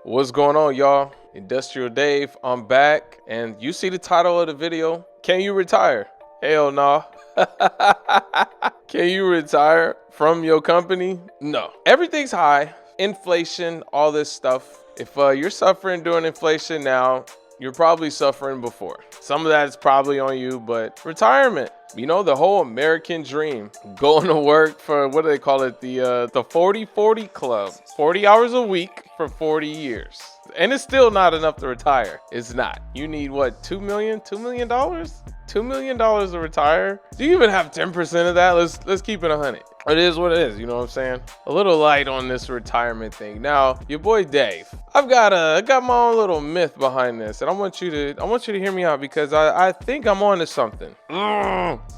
What's going on, y'all? Industrial Dave, I'm back, and you see the title of the video. Can you retire? Hell no. Can you retire from your company? No. Everything's high. Inflation, all this stuff. If you're suffering during inflation now, you're probably suffering before. Some of that is probably on you, but retirement, you know, the whole American dream, going to work for, what do they call it? The 40-40 club, 40 hours a week for 40 years. And it's still not enough to retire. It's not. You need what, $2 million? $2 million? $2 million to retire? Do you even have 10% of that? Let's keep it 100. It is what it is, you know what I'm saying? A little light on this retirement thing. Now, your boy Dave, I've got my own little myth behind this, and I want you to hear me out because I think I'm onto something.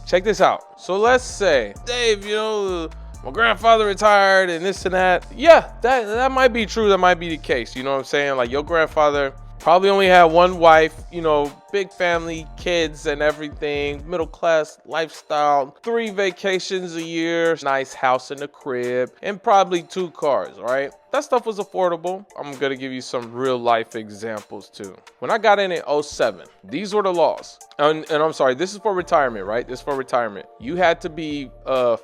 Check this out. So let's say, Dave, you know, my grandfather retired and this and that. Yeah, that might be true. That might be the case. You know what I'm saying? Like, your grandfather probably only had one wife, you know, big family, kids and everything, middle class lifestyle, 3 vacations a year, nice house in the crib, and probably 2 cars, right? That stuff was affordable. I'm gonna give you some real life examples too. When I got in '07, these were the laws. And I'm sorry, this is for retirement, right? This is for retirement. You had to be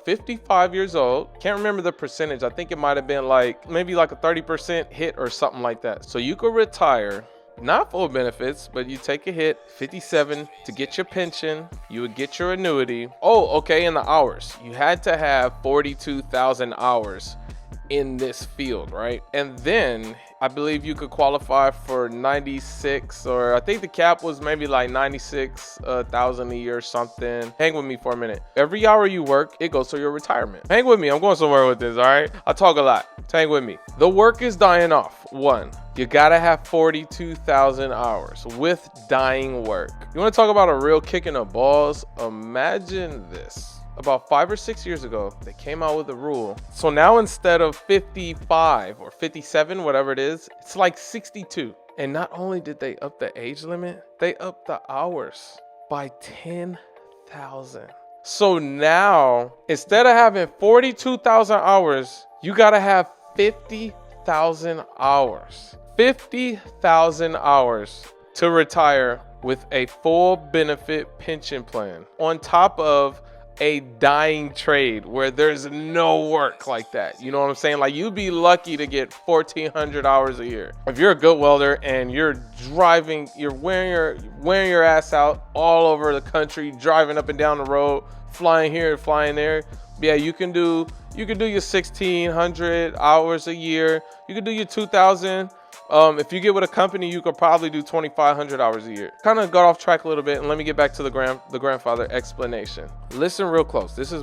55 years old. Can't remember the percentage. I think it might have been maybe like a 30% hit or something like that. So you could retire, not full benefits, but you take a hit, 57 to get your pension, you would get your annuity. Oh, okay, and the hours. You had to have 42,000 hours in this field, right? And then I believe you could qualify for 96, or I think the cap was maybe like 96,000 a year or something. Hang with me for a minute. Every hour you work, it goes to your retirement. Hang with me, I'm going somewhere with this, all right? I talk a lot. Hang with me. The work is dying off. 1, you gotta have 42,000 hours with dying work. You wanna talk about a real kick in the balls? Imagine this. About 5 or 6 years ago, they came out with a rule. So now instead of 55 or 57, whatever it is, it's like 62. And not only did they up the age limit, they upped the hours by 10,000. So now, instead of having 42,000 hours, you gotta have 50,000 hours. 50,000 hours to retire with a full benefit pension plan on top of a dying trade where there's no work like that. You know what I'm saying? Like, you'd be lucky to get 1,400 hours a year. If you're a good welder and you're driving, you're wearing your ass out all over the country, driving up and down the road, flying here, flying there. Yeah, you can do your 1,600 hours a year. You can do your 2,000. If you get with a company, you could probably do 2,500 hours a year. Kind of got off track a little bit, and let me get back to the grandfather explanation. Listen real close. This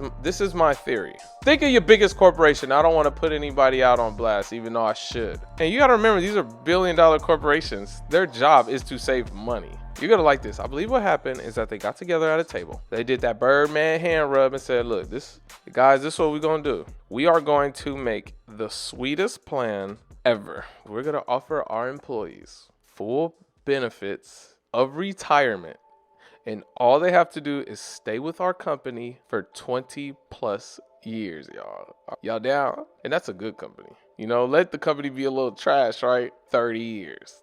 is my theory. Think of your biggest corporation. I don't want to put anybody out on blast, even though I should. And you got to remember, these are billion-dollar corporations. Their job is to save money. You're gonna like this. I believe what happened is that they got together at a table. They did that Birdman hand rub and said, look, guys, this is what we're gonna do. We are going to make the sweetest plan ever. We're gonna offer our employees full benefits of retirement, and all they have to do is stay with our company for 20 plus years, y'all. Y'all down? And that's a good company. You know, let the company be a little trash, right? 30 years.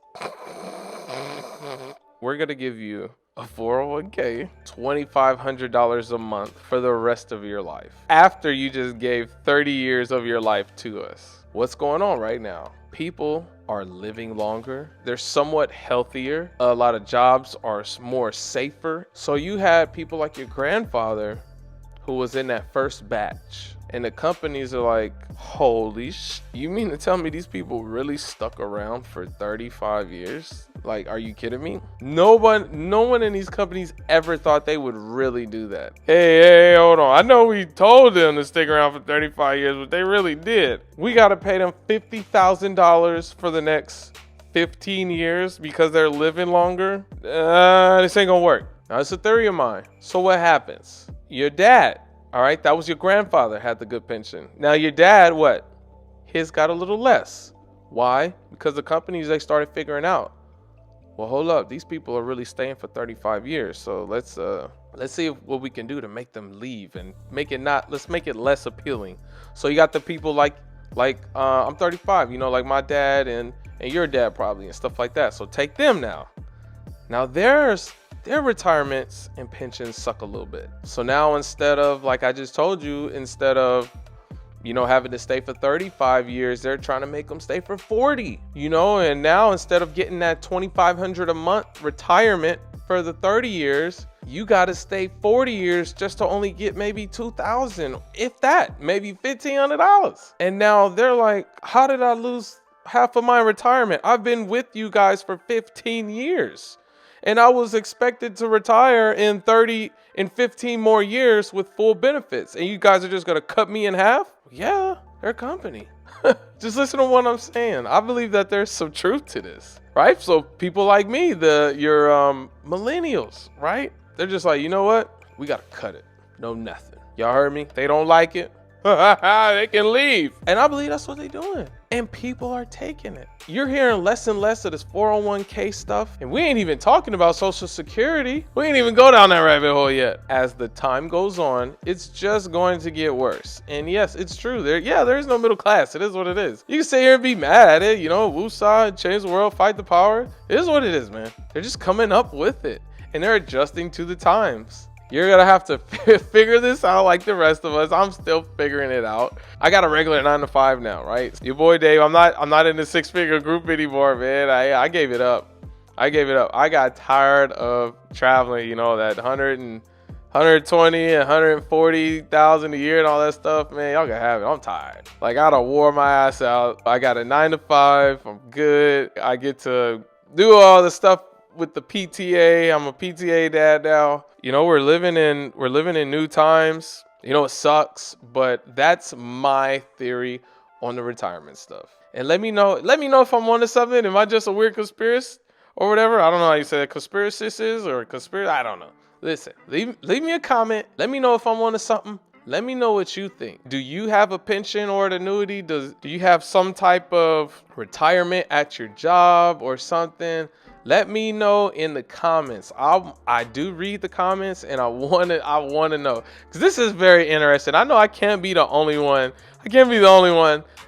We're gonna give you a 401k, $2,500 a month for the rest of your life, after you just gave 30 years of your life to us. What's going on right now? People are living longer. They're somewhat healthier. A lot of jobs are more safer. So you had people like your grandfather who was in that first batch. And the companies are like, holy you mean to tell me these people really stuck around for 35 years? Like, are you kidding me? No one in these companies ever thought they would really do that. Hey, hold on. I know we told them to stick around for 35 years, but they really did. We got to pay them $50,000 for the next 15 years because they're living longer. This ain't gonna work. Now, it's a theory of mine. So what happens? Your dad, all right, that was your grandfather, had the good pension. Now your dad, what? His got a little less. Why? Because the companies, they started figuring out, well, hold up, these people are really staying for 35 years. So let's see what we can do to make them leave and let's make it less appealing. So you got the people like I'm 35, you know, like my dad and and your dad probably, and stuff like that. So take them now. Now their retirements and pensions suck a little bit. So now instead of, like I just told you, instead of, you know, having to stay for 35 years, they're trying to make them stay for 40, you know, and now instead of getting that $2,500 a month retirement for the 30 years, you got to stay 40 years just to only get maybe $2,000, if that, maybe $1,500. And now they're like, how did I lose half of my retirement? I've been with you guys for 15 years. And I was expected to retire in 15 more years with full benefits. And you guys are just going to cut me in half? Yeah, they're a company. Just listen to what I'm saying. I believe that there's some truth to this, right? So people like me, your millennials, right? They're just like, you know what? We got to cut it. No, nothing. Y'all heard me? They don't like it. They can leave. And I believe that's what they're doing. And people are taking it. You're hearing less and less of this 401k stuff. And we ain't even talking about Social Security. We ain't even go down that rabbit hole yet. As the time goes on, it's just going to get worse. And yes, it's true. There is no middle class. It is what it is. You can sit here and be mad at it. You know, woosah, change the world, fight the power. It is what it is, man. They're just coming up with it. And they're adjusting to the times. You're gonna have to figure this out like the rest of us. I'm still figuring it out. I got a regular 9-to-5 now, right? Your boy Dave, I'm not in the 6-figure group anymore, man. I gave it up. I got tired of traveling, you know, that 120 and 140,000 a year and all that stuff, man. Y'all can have it. I'm tired. Like, I done wore my ass out. I got a 9-to-5. I'm good. I get to do all the stuff with the PTA. I'm a PTA dad now. You know, we're living in new times. You know, it sucks, but that's my theory on the retirement stuff. And let me know if I'm onto something. Am I just a weird conspiracist or whatever? I don't know how you say it, conspiracist is or conspiracy. I don't know. Listen, leave me a comment. Let me know if I'm onto something. Let me know what you think. Do you have a pension or an annuity? Do you have some type of retirement at your job or something? Let me know in the comments. I do read the comments, and I want to know, because this is very interesting. I know I can't be the only one.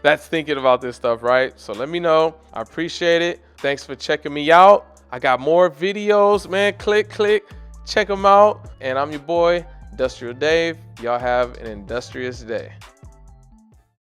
That's thinking about this stuff, right? So let me know. I appreciate it. Thanks for checking me out. I got more videos, man. Click, check them out. And I'm your boy, Industrial Dave. Y'all have an industrious day.